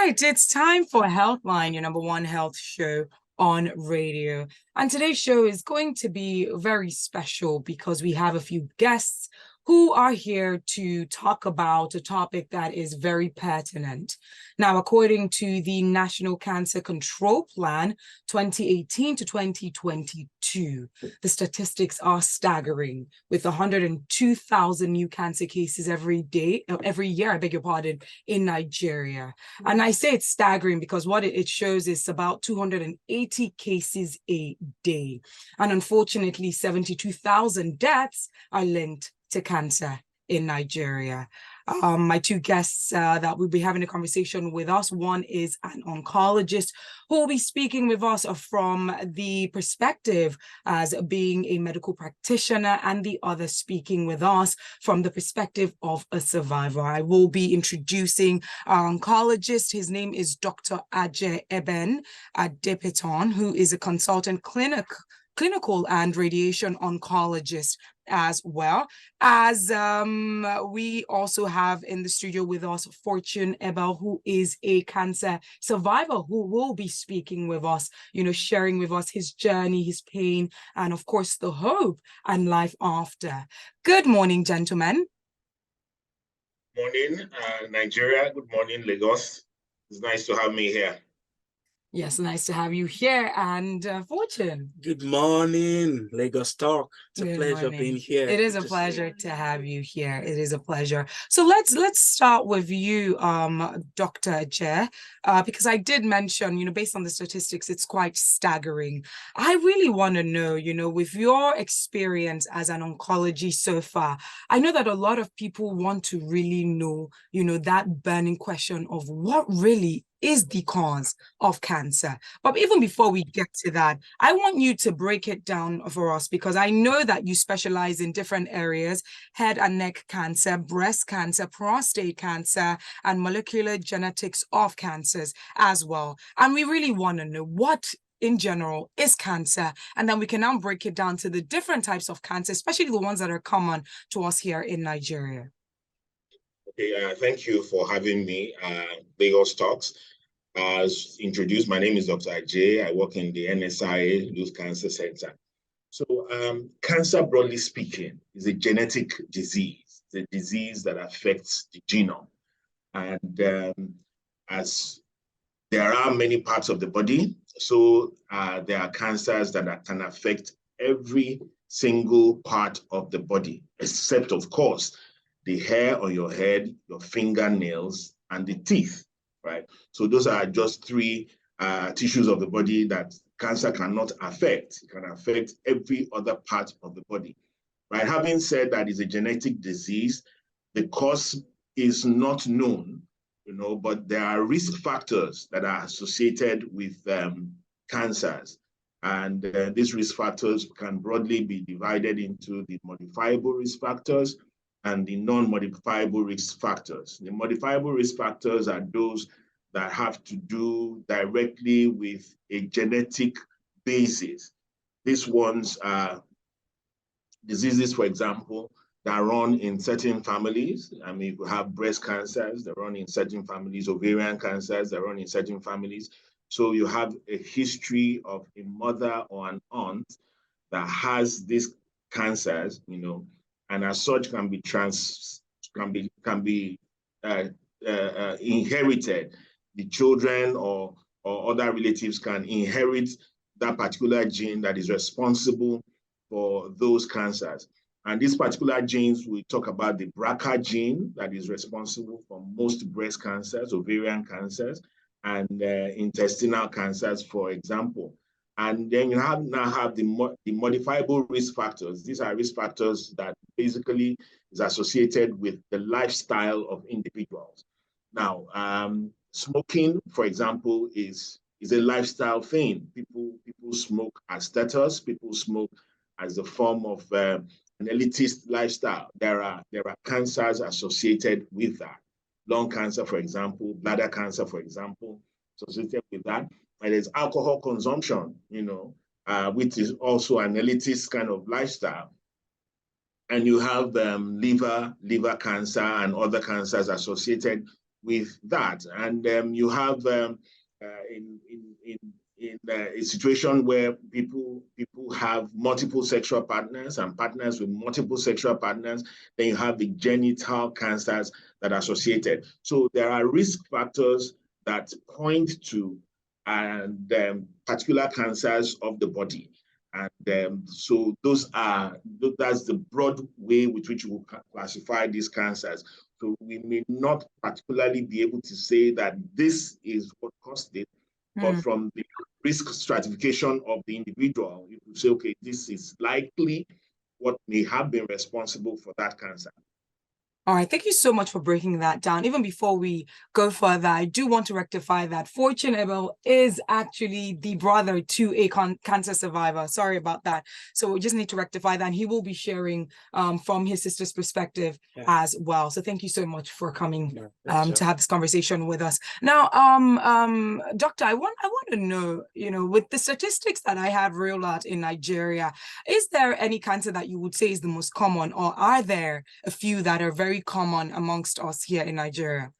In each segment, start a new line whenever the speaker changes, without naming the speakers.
right, it's time for Healthline, your number one health show on radio. And today's show is going to be very special because we have a few guests who are here to talk about a topic that is very pertinent. Now, according to the National Cancer Control Plan 2018 to 2022, the statistics are staggering, with 102,000 new cancer cases every year, I beg your pardon, in Nigeria. And I say it's staggering because what it shows is about 280 cases a day. And unfortunately, 72,000 deaths are linked to cancer in Nigeria. My two guests that will be having a conversation with us, one is an oncologist who will be speaking with us from the perspective as being a medical practitioner, and the other speaking with us from the perspective of a survivor. I will be introducing our oncologist. His name is Dr. Eben Adepiton, who is a consultant clinical and radiation oncologist, as well as we also have in the studio with us Fortune Ebel, who is a cancer survivor, who will be speaking with us, sharing with us his journey, his pain, and of course the hope and life after. Good morning, gentlemen.
Morning, Nigeria. Good morning, Lagos. It's nice to have me here.
Yes, nice to have you here. And Fortune.
Good morning, Lagos Talk. It's a pleasure being here.
It is a pleasure to have you here. It is a pleasure. So let's start with you, Dr. Ajay, because I did mention, based on the statistics, it's quite staggering. I really want to know, with your experience as an oncology so far, I know that a lot of people want to really know, that burning question of what really is the cause of cancer. But even before we get to that, I want you to break it down for us, because I know that you specialize in different areas: head and neck cancer, breast cancer, prostate cancer, and molecular genetics of cancers as well. And we really want to know what in general is cancer, and then we can now break it down to the different types of cancer, especially the ones that are common to us here in Nigeria.
Okay, thank you for having me, Lagos Talks. As introduced, my name is Dr. Ajay. I work in the NSIA Youth Cancer Center. So cancer, broadly speaking, is a genetic disease. It's a disease that affects the genome. And as there are many parts of the body, so there are cancers that can affect every single part of the body, except, of course, the hair on your head, your fingernails, and the teeth, right? So those are just three tissues of the body that cancer cannot affect. It can affect every other part of the body, right? Having said that it's a genetic disease, the cause is not known, but there are risk factors that are associated with cancers. And these risk factors can broadly be divided into the modifiable risk factors and the non-modifiable risk factors. The modifiable risk factors are those that have to do directly with a genetic basis. These ones are diseases, for example, that run in certain families. I mean, you have breast cancers that run in certain families, ovarian cancers that run in certain families. So you have a history of a mother or an aunt that has these cancers, and as such can be inherited. The children or other relatives can inherit that particular gene that is responsible for those cancers. And these particular genes, we talk about the BRCA gene that is responsible for most breast cancers, ovarian cancers, and intestinal cancers, for example. And then you now have the modifiable risk factors. These are risk factors that basically is associated with the lifestyle of individuals. Now, smoking, for example, is a lifestyle thing. People smoke as status. People smoke as a form of an elitist lifestyle. There are cancers associated with that. Lung cancer, for example, bladder cancer, for example, associated with that. And there's alcohol consumption, which is also an elitist kind of lifestyle. And you have liver cancer and other cancers associated with that. And you have in a situation where people have multiple sexual partners and partners with multiple sexual partners, then you have the genital cancers that are associated. So there are risk factors that point to particular cancers of the body. And so that's the broad way with which we will classify these cancers. So we may not particularly be able to say that this is what caused it, but from the risk stratification of the individual, you could say, okay, this is likely what may have been responsible for that cancer.
All right, thank you so much for breaking that down. Even before we go further, I do want to rectify that Fortune Ebel is actually the brother to a cancer survivor. Sorry about that. So we just need to rectify that. And he will be sharing from his sister's perspective as well. So thank you so much for coming to have this conversation with us. Now, Doctor, I want to know, with the statistics that I have real out in Nigeria, is there any cancer that you would say is the most common, or are there a few that are very common amongst us here in Nigeria?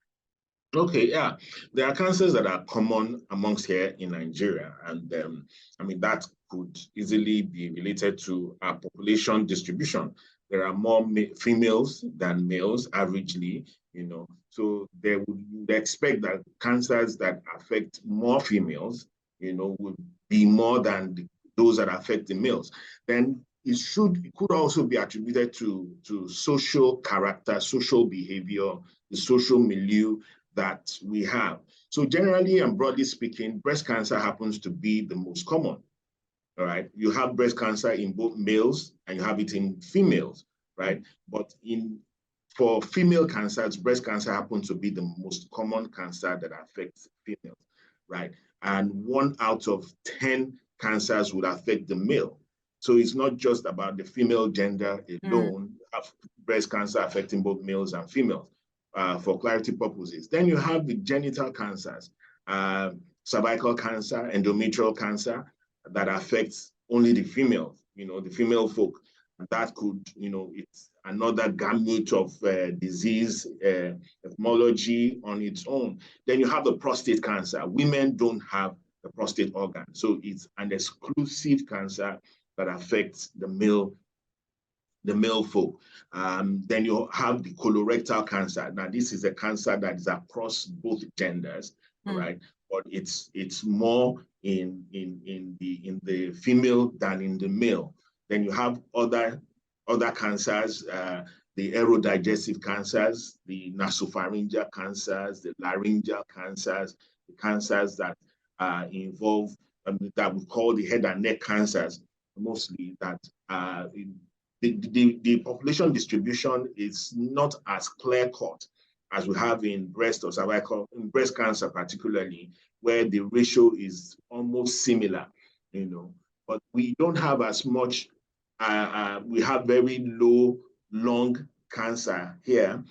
Okay, yeah, there are cancers that are common amongst here in Nigeria, and I mean that could easily be related to our population distribution. There are more females than males averagely, so they would expect that cancers that affect more females, would be more than those that affect the males. Then it could also be attributed to social character, social behavior, the social milieu that we have. So generally and broadly speaking, breast cancer happens to be the most common. All right. You have breast cancer in both males and you have it in females, right? But for female cancers, breast cancer happens to be the most common cancer that affects females, right? And 1 out of 10 cancers would affect the male. So it's not just about the female gender alone, breast cancer affecting both males and females, for clarity purposes. Then you have the genital cancers, cervical cancer, endometrial cancer, that affects only the females, the female folk. And that could, it's another gamut of disease etymology on its own. Then you have the prostate cancer. Women don't have the prostate organ. So it's an exclusive cancer that affects the male folk. Then you have the colorectal cancer. Now, this is a cancer that is across both genders, right? But it's more in the female than in the male. Then you have other cancers, the aerodigestive cancers, the nasopharyngeal cancers, the laryngeal cancers, the cancers that involve that we call the head and neck cancers, mostly that the population distribution is not as clear-cut as we have in breast or cervical, in breast cancer particularly, where the ratio is almost similar, but we don't have as much, we have very low lung cancer here,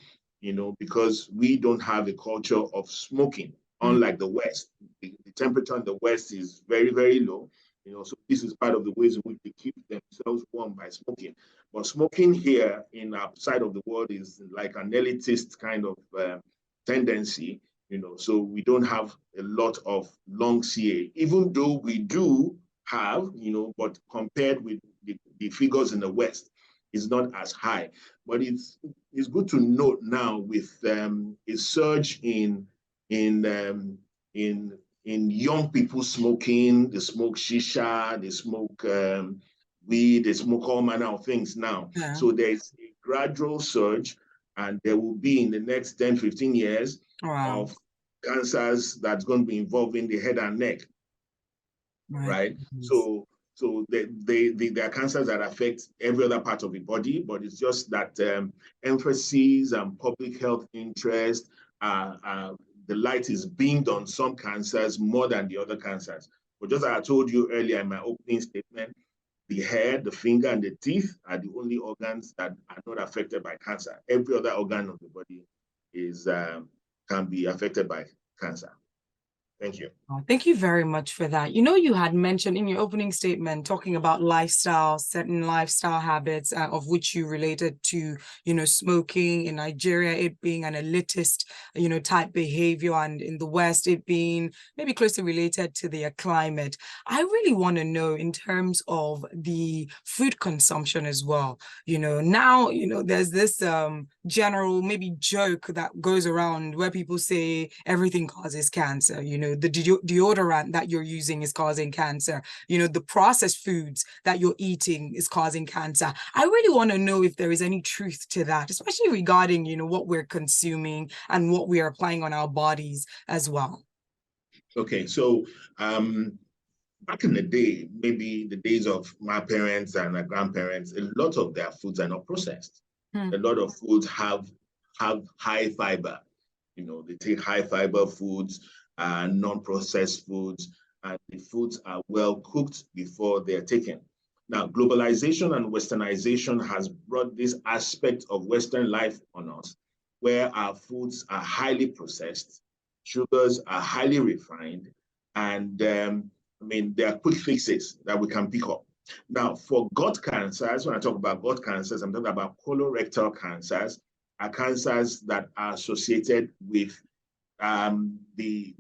because we don't have a culture of smoking, unlike the West. The temperature in the West is very, very low. So this is part of the ways in which they keep themselves warm by smoking. But smoking here in our side of the world is like an elitist kind of tendency, so we don't have a lot of lung CA, even though we do have, but compared with the figures in the West, it's not as high. But it's good to note now with a surge in young people smoking, they smoke shisha, they smoke weed, they smoke all manner of things now. Yeah. So there's a gradual surge, and there will be in the next 10, 15 years of cancers that's going to be involving the head and neck, right? So there are cancers that affect every other part of the body, but it's just that emphasis and public health interest the light is beamed on some cancers more than the other cancers. But just as I told you earlier in my opening statement, the hair, the finger, and the teeth are the only organs that are not affected by cancer. Every other organ of the body can be affected by cancer. Thank you.
Thank you very much for that. You know, you had mentioned in your opening statement talking about lifestyle, certain lifestyle habits of which you related to, you know, smoking in Nigeria, it being an elitist, you know, type behavior, and in the West, it being maybe closely related to their climate. I really want to know in terms of the food consumption as well. You know, now, you know, there's this general maybe joke that goes around where people say everything causes cancer. You know, the deodorant that you're using is causing cancer. You know, the processed foods that you're eating is causing cancer. I really want to know if there is any truth to that, especially regarding, you know, what we're consuming and what we are applying on our bodies as well.
Okay, so back in the day, maybe the days of my parents and my grandparents, a lot of their foods are not processed. A lot of foods have high fiber. You know, they take high fiber foods, non-processed foods, and the foods are well cooked before they're taken. Now, globalization and westernization has brought this aspect of Western life on us, where our foods are highly processed, sugars are highly refined, and I mean, there are quick fixes that we can pick up. Now, for gut cancers, when I talk about gut cancers, I'm talking about colorectal cancers, are cancers that are associated with the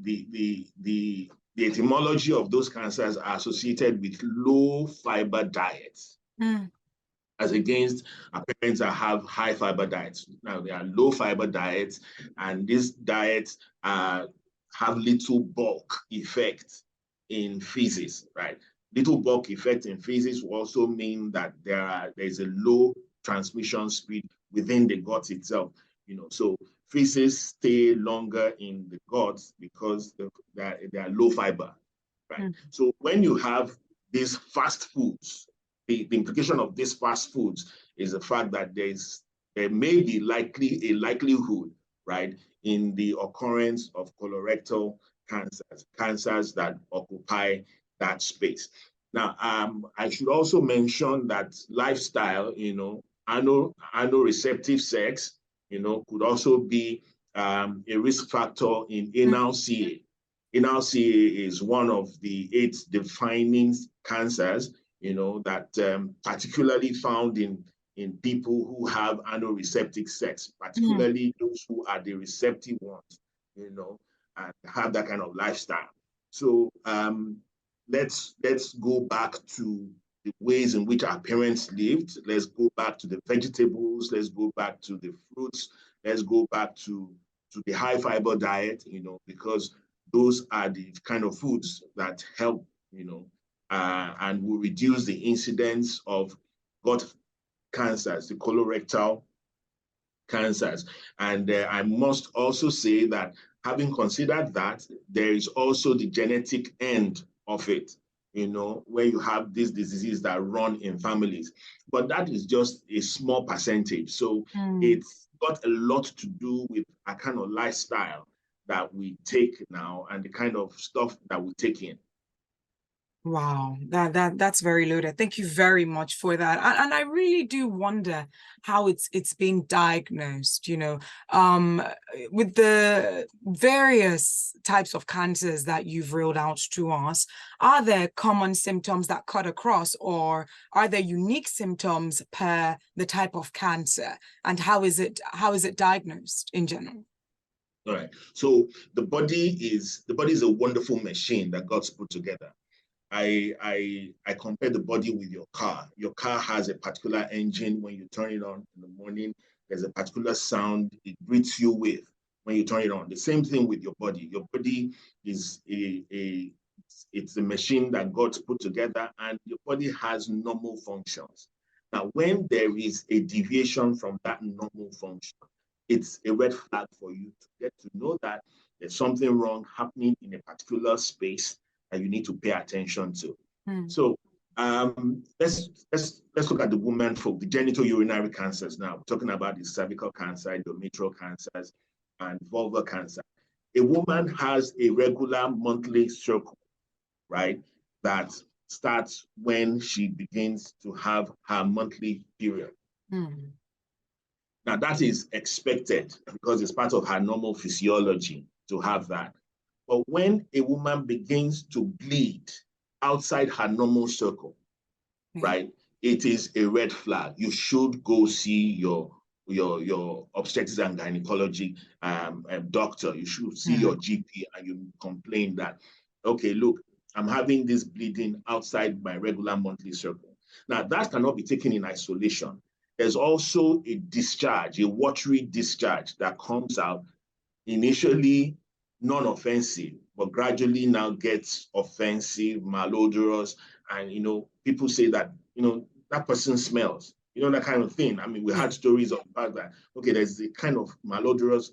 etymology of those cancers are associated with low fiber diets. As against our parents that have high fiber diets. Now, they are low fiber diets, and these diets have little bulk effect in feces, right? Little bulk effect in feces will also mean that there's a low transmission speed within the gut itself. You know, so feces stay longer in the gut because they are low fiber, right? So when you have these fast foods, the implication of these fast foods is the fact that there may be a likelihood, right, in the occurrence of colorectal cancers that occupy that space. Now, I should also mention that lifestyle, you know, anoreceptive sex, you know, could also be a risk factor in anal CA. Anal CA is one of the 8 defining cancers, you know, that particularly found in people who have anoreceptive sex, particularly those who are the receptive ones, you know, and have that kind of lifestyle. So let's go back to the ways in which our parents lived. Let's go back to the vegetables. Let's go back to the fruits. Let's go back to the high fiber diet, you know, because those are the kind of foods that help, you know, and will reduce the incidence of gut cancers, the colorectal cancers. And I must also say that having considered that, there is also the genetic end of it, you know, where you have these diseases that run in families. But that is just a small percentage. So it's got a lot to do with a kind of lifestyle that we take now and the kind of stuff that we take in.
Wow, that's very loaded. Thank you very much for that. And I really do wonder how it's being diagnosed, you know, with the various types of cancers that you've ruled out to us. Are there common symptoms that cut across, or are there unique symptoms per the type of cancer? And how is it diagnosed in general?
All right. So the body is a wonderful machine that God's put together. I compare the body with your car. Your car has a particular engine. When you turn it on in the morning, there's a particular sound it greets you with when you turn it on. The same thing with your body. Your body is it's a machine that God's put together, and your body has normal functions. Now, when there is a deviation from that normal function, it's a red flag for you to get to know that there's something wrong happening in a particular space that you need to pay attention to. So let's look at the woman folk, the genital urinary cancers now. We're talking about the cervical cancer, endometrial cancers, and vulvar cancer. A woman has a regular monthly cycle, right, that starts when she begins to have her monthly period. Now, that is expected because it's part of her normal physiology to have that. But when a woman begins to bleed outside her normal circle, right, it is a red flag. You should go see your obstetrics and gynecology doctor. You should see your GP and you complain that, okay, look, I'm having this bleeding outside my regular monthly circle. Now, that cannot be taken in isolation. There's also a discharge, a watery discharge that comes out initially non-offensive, but gradually now gets offensive, malodorous, and people say that that person smells, that kind of thing. I mean, we had stories of that. Okay, there's a kind of malodorous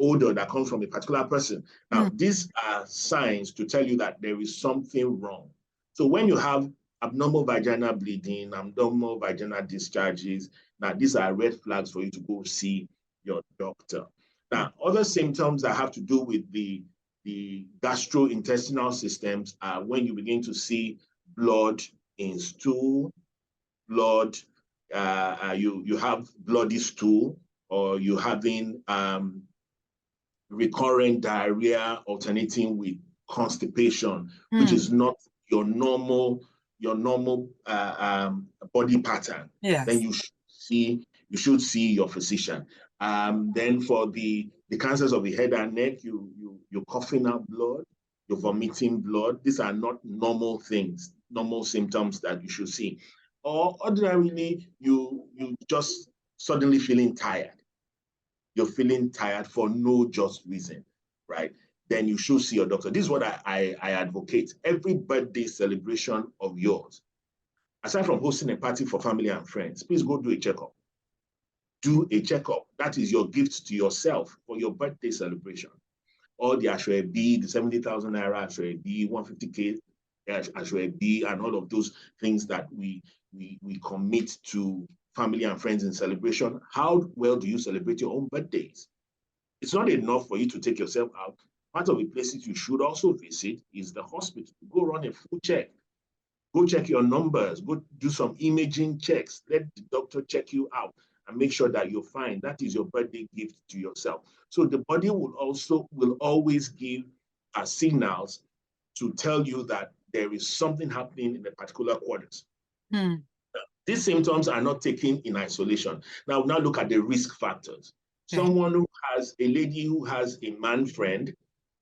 odor that comes from a particular person. Now, these are signs to tell you that there is something wrong. So when you have abnormal vaginal bleeding, abnormal vaginal discharges, now these are red flags for you to go see your doctor. Now, other symptoms that have to do with the gastrointestinal systems are when you begin to see blood in stool, blood, you have bloody stool, or you're having recurrent diarrhea alternating with constipation, which is not your normal body pattern. Then you should see your physician. Then for the cancers of the head and neck, you're coughing out blood, you're vomiting blood. These are not normal things, normal symptoms that you should see. Or ordinarily, you just suddenly feeling tired. You're feeling tired for no just reason, right? Then you should see your doctor. This is what I advocate. Every birthday celebration of yours, aside from hosting a party for family and friends, please go do a checkup. Do a checkup. That is your gift to yourself for your birthday celebration. All the Ashwe-B, the 70,000 naira Ashwe-B, 150K Ashwe-B, and all of those things that we commit to family and friends in celebration. How well do you celebrate your own birthdays? It's not enough for you to take yourself out. Part of the places you should also visit is the hospital. Go run a full check. Go check your numbers. Go do some imaging checks. Let the doctor check you out and make sure that you're fine. That is your birthday gift to yourself. So the body will always give signals to tell you that there is something happening in a particular quarters. These symptoms are not taken in isolation. Now look at the risk factors. Someone a lady who has a man friend,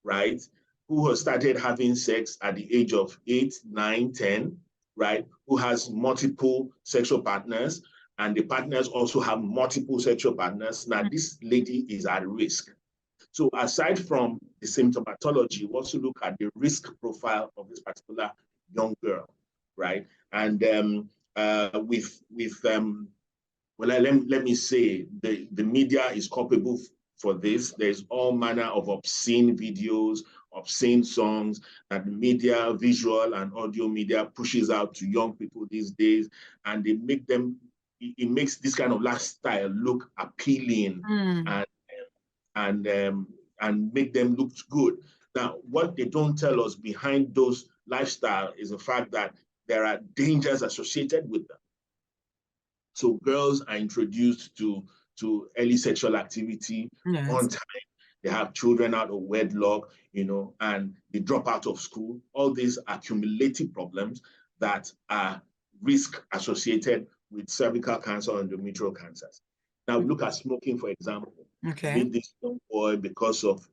right, who has started having sex at the age of 8, 9, 10, right, who has multiple sexual partners, and the partners also have multiple sexual partners. Now, this lady is at risk. So aside from the symptomatology, we also look at the risk profile of this particular young girl, right? And let me say, the media is culpable for this. There's all manner of obscene videos, obscene songs that the media, visual and audio media pushes out to young people these days, and it makes this kind of lifestyle look appealing and make them look good. Now, what they don't tell us behind those lifestyle is the fact that there are dangers associated with them. So girls are introduced to early sexual activity on time. They have children out of wedlock, and they drop out of school. All these are cumulative problems that are risk associated with cervical cancer and endometrial cancers. Now, look at smoking, for example. Meet this young boy because of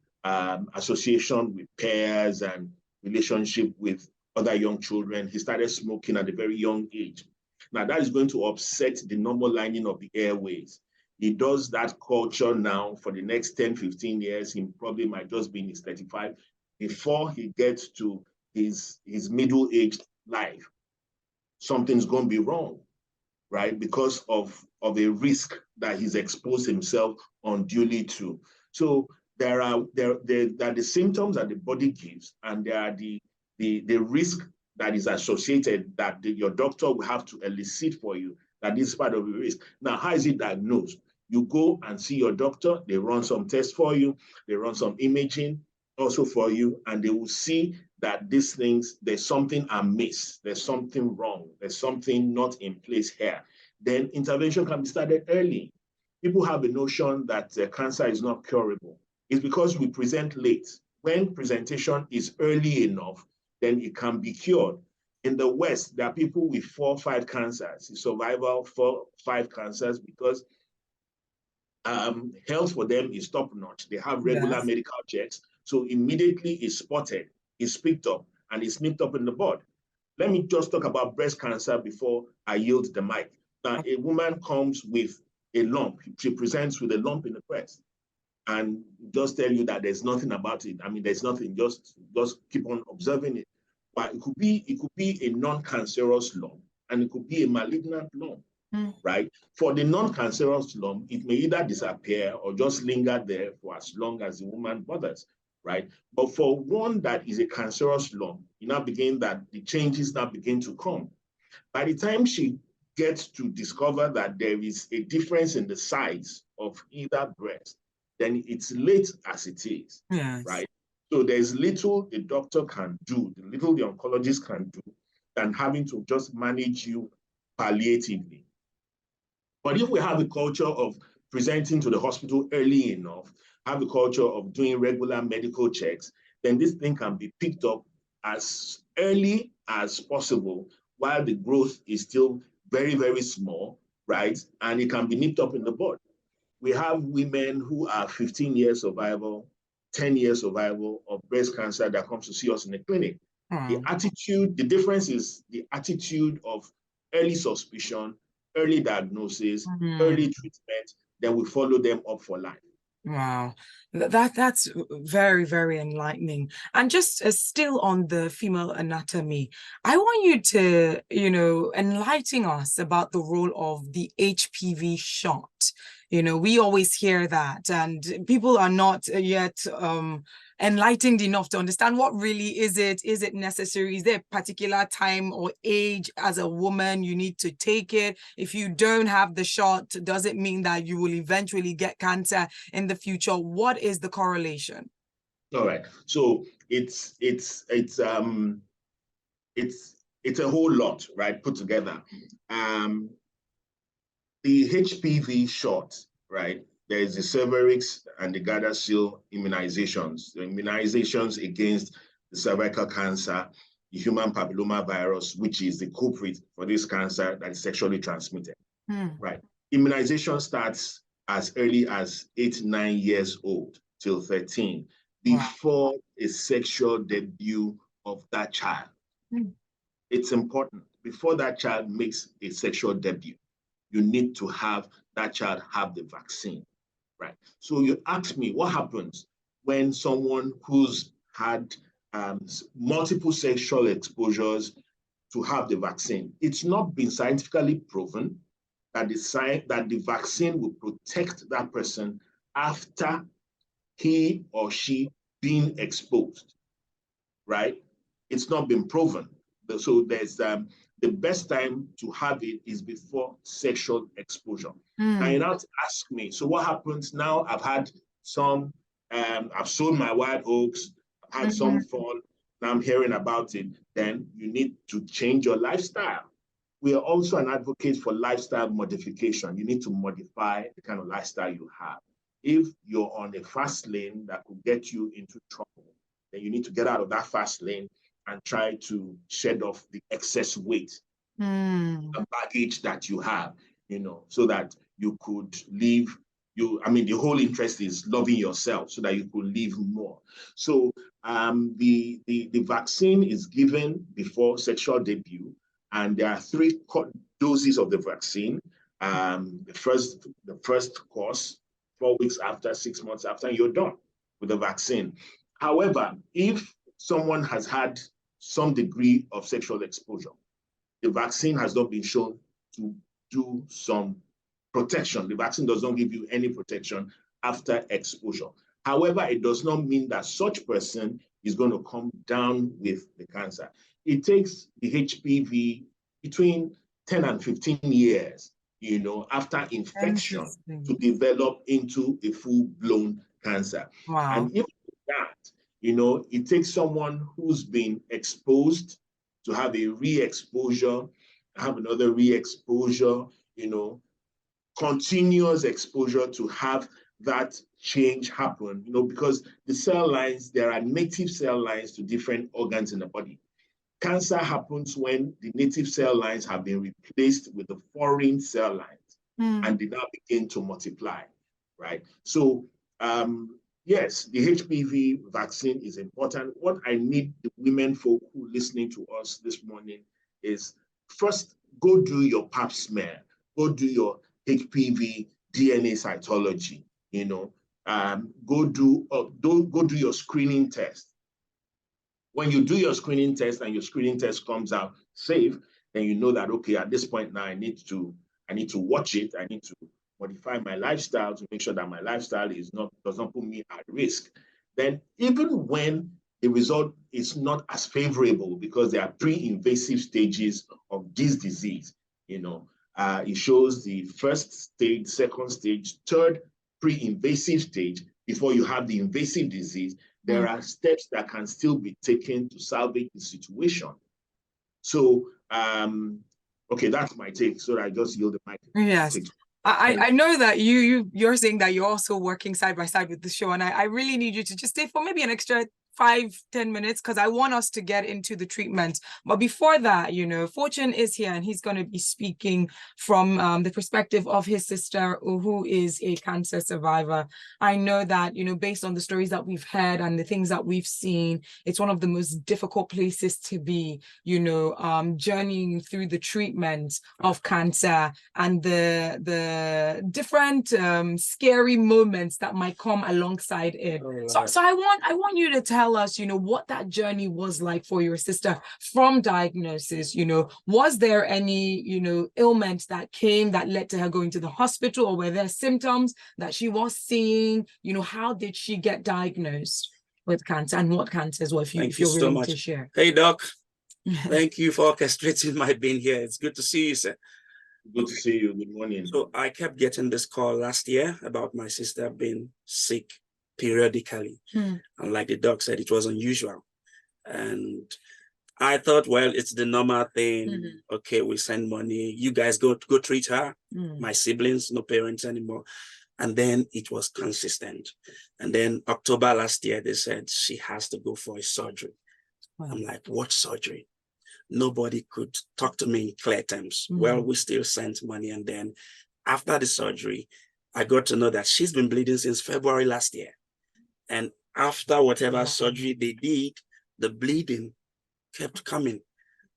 association with peers and relationship with other young children. He started smoking at a very young age. Now, that is going to upset the normal lining of the airways. He does that culture now for the next 10, 15 years. He probably might just be in his 35 before he gets to his middle-aged life. Something's going to be wrong, right? Because of a risk that he's exposed himself unduly to. So there are the symptoms that the body gives, and there are the risk that is associated that your doctor will have to elicit for you, that this is part of the risk. Now, how is it diagnosed? You go and see your doctor, they run some tests for you, they run some imaging also for you, and they will see that these things, there's something amiss, there's something wrong, there's something not in place here. Then intervention can be started early. People have a notion that cancer is not curable. is because we present late. When presentation is early enough, then it can be cured. In the West, there are people with 4 or 5 cancers, survival 4 5 cancers, because health for them is top notch. They have regular medical checks. So immediately it's spotted, it's picked up, and it's nipped up in the bud. Let me just talk about breast cancer before I yield the mic. Now, a woman comes with a lump. She presents with a lump in the breast and just tell you that there's nothing about it. I mean, there's nothing, just keep on observing it. But it could be a non-cancerous lump, and it could be a malignant lump. Right? For the non-cancerous lump, it may either disappear or just linger there for as long as the woman bothers, right? But for one that is a cancerous lump, the changes now begin to come. By the time she gets to discover that there is a difference in the size of either breast, then it's late as it is, right? So there's little the doctor can do, the little the oncologist can do, than having to just manage you palliatively. But if we have a culture of presenting to the hospital early enough, have a culture of doing regular medical checks, then this thing can be picked up as early as possible while the growth is still very, very small, right? And it can be nipped up in the bud. We have women who are 15 years survival, 10 years survival of breast cancer that comes to see us in the clinic. The difference is the attitude of early suspicion, early diagnosis, early treatment, then we follow them up for life.
Wow, that's very, very enlightening. And just still on the female anatomy, I want you to, enlighten us about the role of the HPV shot. We always hear that, and people are not yet enlightened enough to understand what really is it. Is it necessary? Is there a particular time or age as a woman you need to take it? If you don't have the shot, does it mean that you will eventually get cancer in the future? What is the correlation?
All right. So it's a whole lot, right, put together. The HPV shot, right? There is the Cervarix and the Gardasil immunizations. The immunizations against the cervical cancer, the human papilloma virus, which is the culprit for this cancer that is sexually transmitted, right? Immunization starts as early as 8, 9 years old till 13, before a sexual debut of that child. It's important. Before that child makes a sexual debut, you need to have that child have the vaccine, right? So you ask me, what happens when someone who's had multiple sexual exposures to have the vaccine? It's not been scientifically proven that the vaccine will protect that person after he or she being exposed, right? It's not been proven. So there's the best time to have it is before sexual exposure. Now you now ask me, so what happens now? I've had some, I've sown my wild oats, I've had some fall, now I'm hearing about it. Then you need to change your lifestyle. We are also an advocate for lifestyle modification. You need to modify the kind of lifestyle you have. If you're on a fast lane that could get you into trouble, then you need to get out of that fast lane and try to shed off the excess weight, the baggage that you have, so that you could live. The whole interest is loving yourself so that you could live more. So the vaccine is given before sexual debut, and there are 3 doses of the vaccine. The first course, 4 weeks after, 6 months after, you're done with the vaccine. However, if someone has had some degree of sexual exposure, the vaccine has not been shown to do some protection. The vaccine does not give you any protection after exposure. However, it does not mean that such person is going to come down with the cancer. It takes the HPV between 10 and 15 years, after infection to develop into a full-blown cancer.
Wow.
And if that, it takes someone who's been exposed to have a re-exposure, have another re-exposure, continuous exposure to have that change happen, because the cell lines, there are native cell lines to different organs in the body. Cancer happens when the native cell lines have been replaced with the foreign cell lines, and they now begin to multiply, right? So, yes, the HPV vaccine is important. What I need the women folk who are listening to us this morning is, first, go do your pap smear, go do your HPV DNA cytology, go do your screening test. When you do your screening test and your screening test comes out safe, then you know that, okay, at this point now I need to watch it. I need to modify my lifestyle to make sure that my lifestyle does not put me at risk. Then even when the result is not as favorable because there are pre-invasive stages of this disease, it shows the first stage, second stage, third pre-invasive stage before you have the invasive disease. There are steps that can still be taken to salvage the situation. So, okay, that's my take. So I just yield the mic.
Yes. I know that you're saying that you're also working side by side with the show, and I really need you to just stay for maybe an extra 5-10 minutes because I want us to get into the treatment. But before that, Fortune is here and he's going to be speaking from the perspective of his sister who is a cancer survivor. I know that, based on the stories that we've heard and the things that we've seen, it's one of the most difficult places to be, journeying through the treatment of cancer and the different scary moments that might come alongside it. So I want you to tell us, what that journey was like for your sister from diagnosis. Was there any, ailment that came that led to her going to the hospital, or were there symptoms that she was seeing? How did she get diagnosed with cancer, and what cancers were, if you're willing to share?
Hey, Doc. Thank you for orchestrating my being here. It's good to see you, sir.
Good to see you. Good morning.
So I kept getting this call last year about my sister being sick periodically. And like the doc said, it was unusual. And I thought, well, it's the normal thing. Okay, we send money. You guys go treat her. My siblings, no parents anymore. And then it was consistent. And then October last year, they said she has to go for a surgery. I'm like, what surgery? Nobody could talk to me in clear terms. Well, we still sent money. And then after the surgery, I got to know that she's been bleeding since February last year. And after whatever surgery they did, the bleeding kept coming.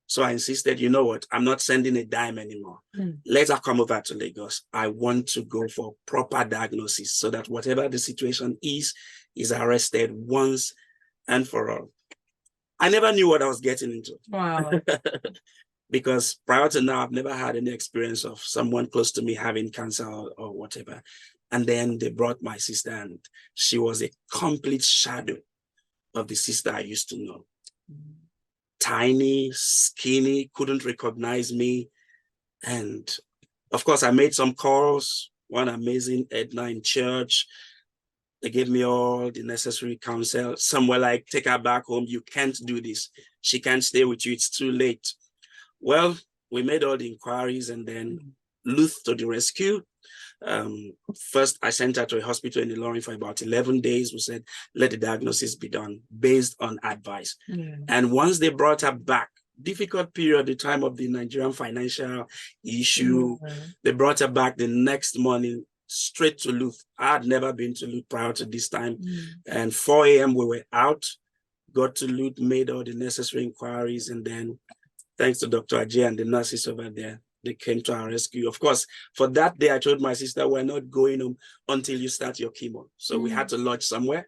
So I insisted, you know what? I'm not sending a dime anymore. Let her come over to Lagos. I want to go for proper diagnosis so that whatever the situation is arrested once and for all. I never knew what I was getting into.
Wow.
Because prior to now, I've never had any experience of someone close to me having cancer or whatever. And then they brought my sister, and she was a complete shadow of the sister I used to know. Tiny, skinny, couldn't recognize me. And of course, I made some calls, one amazing Edna in church. They gave me all the necessary counsel. Some were like, take her back home. You can't do this. She can't stay with you. It's too late. Well, we made all the inquiries, and then Luth to the rescue. First, I sent her to a hospital in Ilorin for about 11 days. We said, let the diagnosis be done based on advice. And once they brought her back, difficult period at the time of the Nigerian financial issue, they brought her back the next morning, straight to Luth. I had never been to Luth prior to this time. And 4 a.m. we were out, got to Luth, made all the necessary inquiries, and then thanks to Dr. Ajay and the nurses over there, they came to our rescue. Of course, for that day, I told my sister, we're not going home until you start your chemo. So we had to lodge somewhere.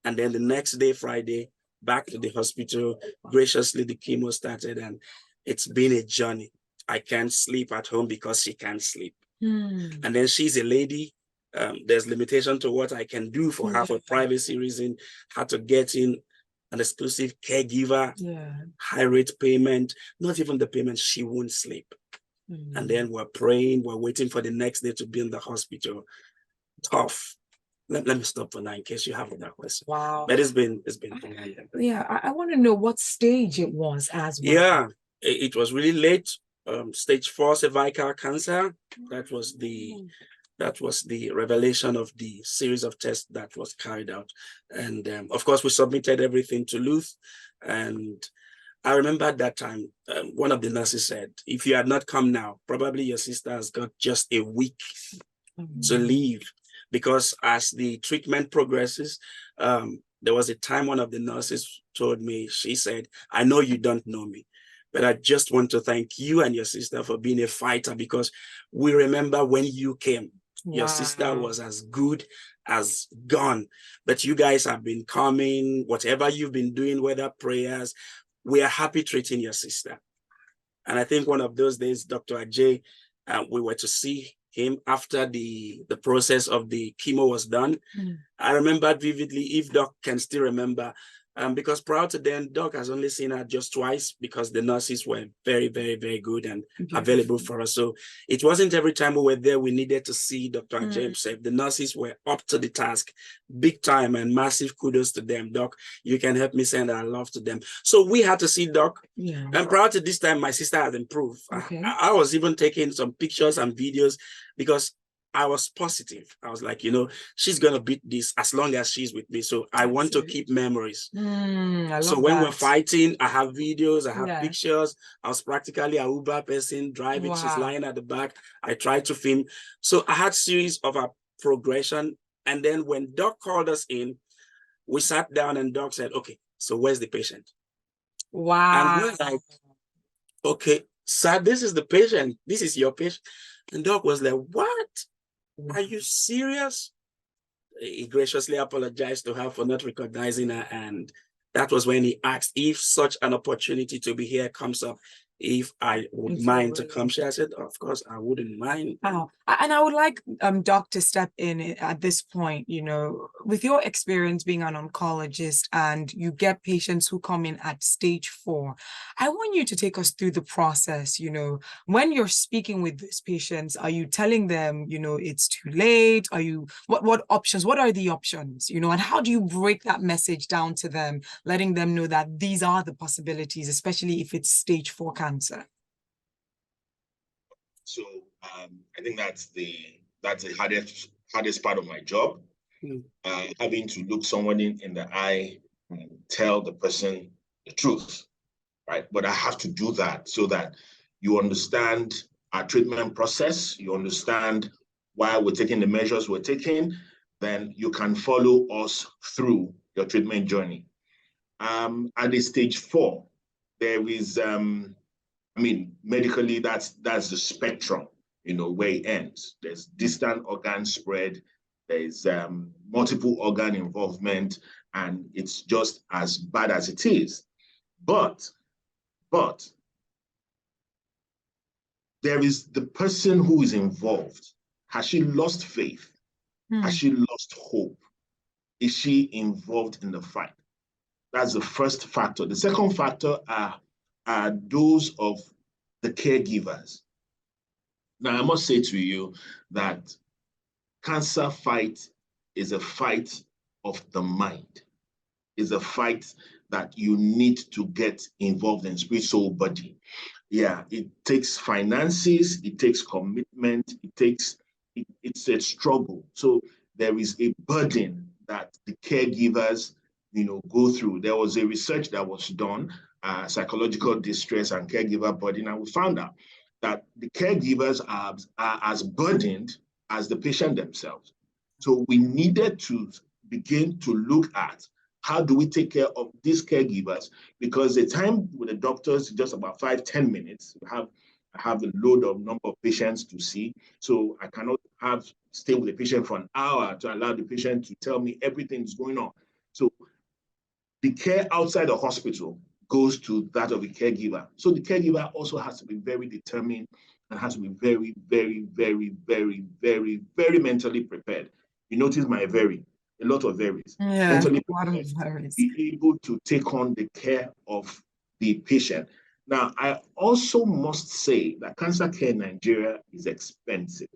And then the next day, Friday, back to the hospital. Graciously, the chemo started, and it's been a journey. I can't sleep at home because she can't sleep. And then she's a lady. There's limitation to what I can do for her for privacy reason. Had to get in an exclusive caregiver, high rate payment, not even the payment, she won't sleep. And then we're praying, we're waiting for the next day to be in the hospital. Tough. Let me stop for now in case you have another question.
Wow.
But it's been
yeah, I want to know what stage it was as well.
Yeah, it was really late. Stage 4 cervical cancer. That was the That was the revelation of the series of tests that was carried out. And of course, we submitted everything to Luth. And I remember at that time, one of the nurses said, if you had not come now, probably your sister has got just a week to leave. Because as the treatment progresses, there was a time one of the nurses told me, she said, I know you don't know me, but I just want to thank you and your sister for being a fighter, because we remember when you came, your sister was as good as gone, but you guys have been coming, whatever you've been doing, whether prayers, we are happy treating your sister. And I think one of those days, Dr. Ajay, we were to see him after the process of the chemo was done. I remember vividly, if Doc can still remember, because prior to then, Doc has only seen her just twice because the nurses were very, very, very good and available for us. So it wasn't every time we were there, we needed to see Dr. Ajay himself. The nurses were up to the task, big time, and massive kudos to them. Doc, you can help me send our love to them. So we had to see Doc. And prior to this time, my sister had improved. I was even taking some pictures and videos because I was positive. I was like, she's going to beat this as long as she's with me. So I want to keep memories. So when we're fighting, I have videos, I have pictures. I was practically a Uber person driving. She's lying at the back. I tried to film. So I had series of a progression. And then when Doc called us in, we sat down and Doc said, okay, so where's the patient? And we're like, okay, sir, this is the patient. This is your patient. And Doc was like, what? Are you serious? He graciously apologized to her for not recognizing her. And that was when he asked if such an opportunity to be here comes up, if I would mind to come share. I said, of course, I wouldn't mind.
Oh, and I would like Doc to step in at this point, with your experience being an oncologist and you get patients who come in at stage 4. I want you to take us through the process, when you're speaking with these patients, are you telling them, it's too late? Are you, what options, what are the options, and how do you break that message down to them, letting them know that these are the possibilities, especially if it's stage 4 cancer?
So I think that's the hardest part of my job, having to look someone in the eye and tell the person the truth, right? But I have to do that so that you understand our treatment process, you understand why we're taking the measures we're taking, then you can follow us through your treatment journey. At the stage 4, there is medically, that's the spectrum, where it ends. There's distant organ spread, there's multiple organ involvement, and it's just as bad as it is. But there is the person who is involved. Has she lost faith? Has she lost hope? Is she involved in the fight? That's the first factor. The second factor are those of the caregivers. Now, I must say to you that cancer fight is a fight of the mind. It's a fight that you need to get involved in, spirit, soul, body. Yeah, it takes finances, it takes commitment, it's a struggle. So there is a burden that the caregivers, go through. There was a research that was done, psychological distress and caregiver burden, and we found out that the caregivers are as burdened as the patient themselves. So we needed to begin to look at how do we take care of these caregivers, because the time with the doctors is just about 5-10 minutes. I have a load of number of patients to see, so I cannot stay with the patient for an hour to allow the patient to tell me everything that's going on. So the care outside the hospital goes to that of the caregiver. So the caregiver also has to be very determined and has to be very, very, very, very, very, very mentally prepared. You notice my a lot of varies.
Yeah,
mentally
a lot of
prepared,
varies.
be able to take on the care of the patient. Now, I also must say that cancer care in Nigeria is expensive.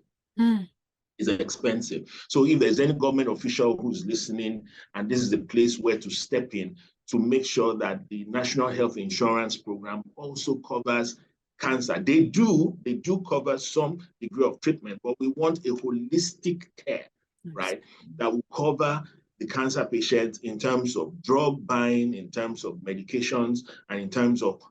Is expensive. So if there's any government official who's listening, and this is the place where to step in to make sure that the National Health Insurance Program also covers cancer. They do cover some degree of treatment, but we want a holistic care, right? That will cover the cancer patient in terms of drug buying, in terms of medications, and in terms of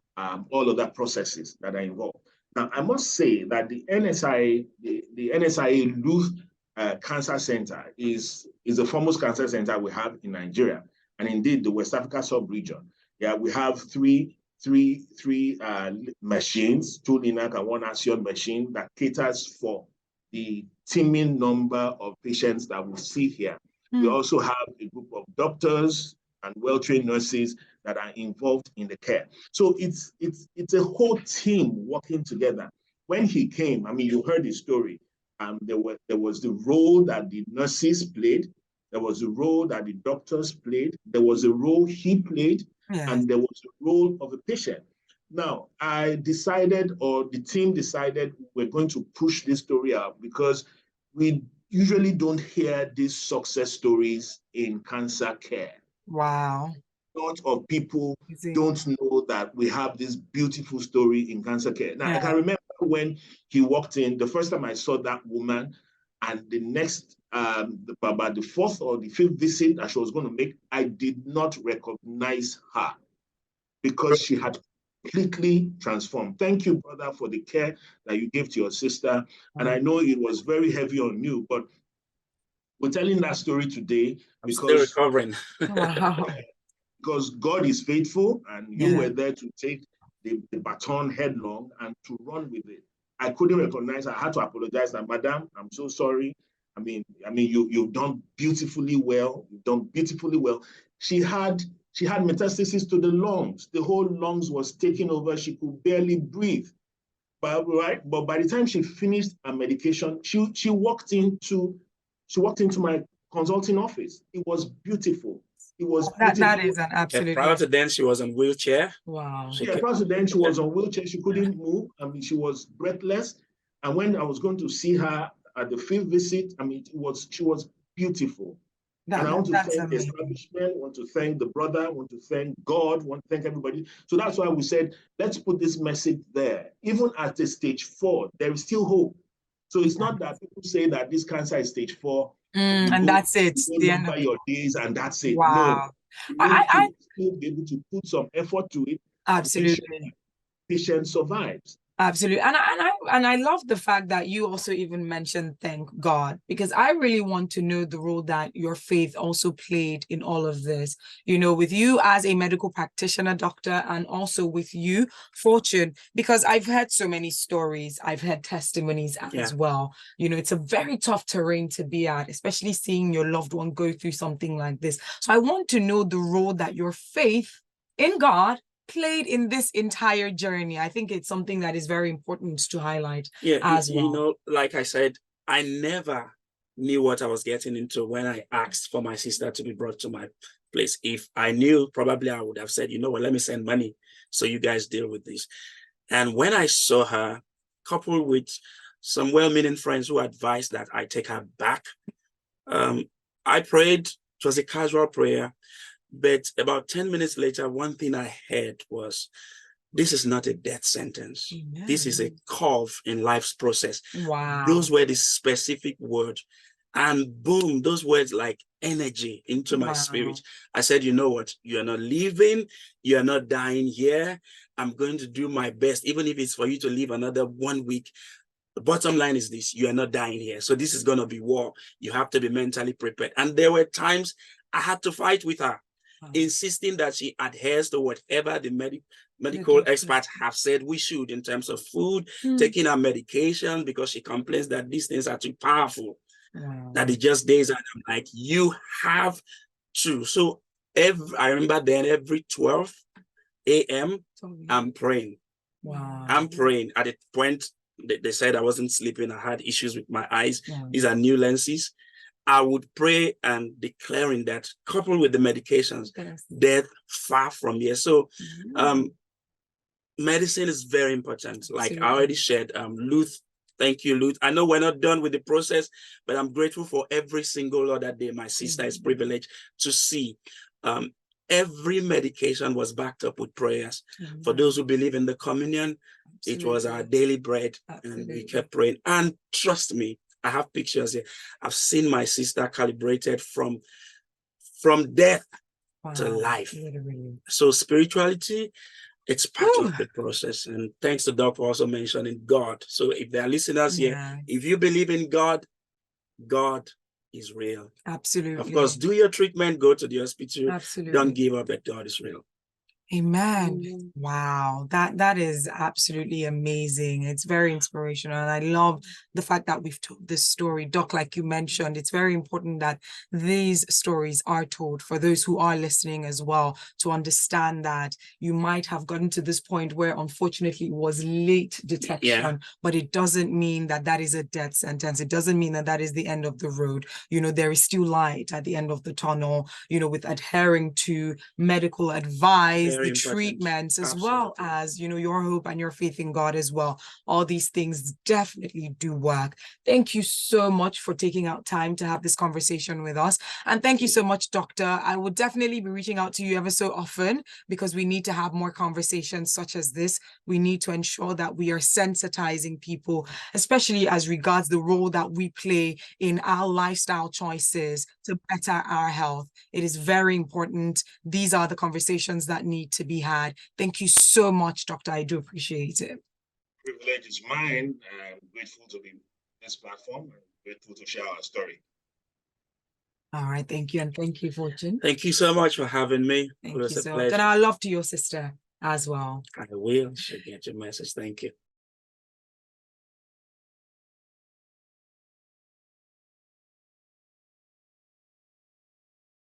all other processes that are involved. Now, I must say that the NSIA, the NSIA Luth Cancer Center is the foremost cancer center we have in Nigeria, and indeed the West Africa sub-region. Yeah, we have three machines, 2 LINAC and 1 Axion machine that caters for the teeming number of patients that we see here. We also have a group of doctors and well-trained nurses that are involved in the care. So it's a whole team working together. When he came, I mean, you heard his story. There was the role that the nurses played. There was the role that the doctors played. There was a role he played. Yes. And there was a role of a patient. Now, I decided, or the team decided, we're going to push this story out because we usually don't hear these success stories in cancer care.
Wow.
A lot of people don't know that we have this beautiful story in cancer care. Now, I can remember when he walked in, the first time I saw that woman, and the next, about the 4th or the 5th visit that she was going to make, I did not recognize her because she had completely transformed. Thank you, brother, for the care that you gave to your sister. And I know it was very heavy on you, but we're telling that story today because
I'm still recovering.
Because God is faithful, and you were there to take the baton headlong and to run with it. I couldn't recognize her. I had to apologize. And Madam, I'm so sorry. I mean, you've done beautifully well. You've done beautifully well. She had metastasis to the lungs. The whole lungs was taken over. She could barely breathe. But by the time she finished her medication, she walked into my consulting office. It was beautiful. It was beautiful.
That is an absolute.
Prior to then, she was on wheelchair.
Wow.
Prior to then, she was on wheelchair. She couldn't move. I mean, she was breathless. And when I was going to see her at the 5th visit, I mean, she was beautiful. And I want to thank the establishment, want to thank the brother, want to thank God, want to thank everybody. So that's why we said, let's put this message there. Even at the stage 4, there is still hope. So it's not that people say that this cancer is stage 4.
And that's it.
The end of your days, and that's it.
Wow.
No, you need to still be able to put some effort to it.
Absolutely.
Patient survives.
Absolutely. And I love the fact that you also even mentioned thank God, because I really want to know the role that your faith also played in all of this, you know, with you as a medical practitioner, doctor, and also with you, Fortune, because I've heard so many stories, I've heard testimonies as well. You know, it's a very tough terrain to be at, especially seeing your loved one go through something like this. So I want to know the role that your faith in God played in this entire journey. I think it's something that is very important to highlight as well.
You know, like I said, I never knew what I was getting into when I asked for my sister to be brought to my place. If I knew, probably I would have said, you know what, let me send money so you guys deal with this. And when I saw her, coupled with some well-meaning friends who advised that I take her back, I prayed. It was a casual prayer. But about 10 minutes later, one thing I heard was, this is not a death sentence. Amen. This is a curve in life's process.
Wow.
Those were the specific words. And boom, those words like energy into my spirit. I said, you know what? You're not leaving. You're not dying here. I'm going to do my best, even if it's for you to live another 1 week. The bottom line is this: you are not dying here. So this is going to be war. You have to be mentally prepared. And there were times I had to fight with her, insisting that she adheres to whatever the medical experts have said we should in terms of food, taking her medication, because she complains that these things are too powerful. That it just days, and I'm like, you have to. So I remember then every 12 a.m. I'm praying.
Wow.
I'm praying. At a point, they said I wasn't sleeping. I had issues with my eyes. These are new lenses. I would pray and declaring that, coupled with the medications, death far from here. So medicine is very important. Like I already shared, Luth, thank you, Luth. I know we're not done with the process, but I'm grateful for every single other day my sister is privileged to see. every medication was backed up with prayers. For those who believe in the communion, it was our daily bread, and we kept praying. And trust me, I have pictures here. I've seen my sister calibrated from death to life.
Literally.
So spirituality, it's part of the process. And thanks to Doc for also mentioning God. So if there are listeners here, if you believe in God, God is real.
Absolutely.
Of course, do your treatment, go to the hospital.
Absolutely.
Don't give up that God is real.
Amen. Wow, that is absolutely amazing. It's very inspirational, and I love the fact that we've told this story. Doc, like you mentioned, it's very important that these stories are told for those who are listening as well, to understand that you might have gotten to this point where unfortunately it was late detection, but it doesn't mean that that is a death sentence. It doesn't mean that that is the end of the road. You know, there is still light at the end of the tunnel, you know, with adhering to medical advice, the treatments, as well as, you know, your hope and your faith in God as well. All these things definitely do work. Thank you so much for taking out time to have this conversation with us. And thank you so much, Doctor. I will definitely be reaching out to you ever so often, because we need to have more conversations such as this. We need to ensure that we are sensitizing people, especially as regards the role that we play in our lifestyle choices to better our health. It is very important. These are the conversations that need to be had. Thank you so much, Doctor. I do appreciate it.
Privilege is mine. I'm grateful to be on this platform and grateful to share our story.
All right, thank you, and thank you, Fortune.
Thank you so much for having me.
Thank
it was
you
a
so
pleasure.
much. And our love to your sister as well.
I will. She'll get your message. Thank you.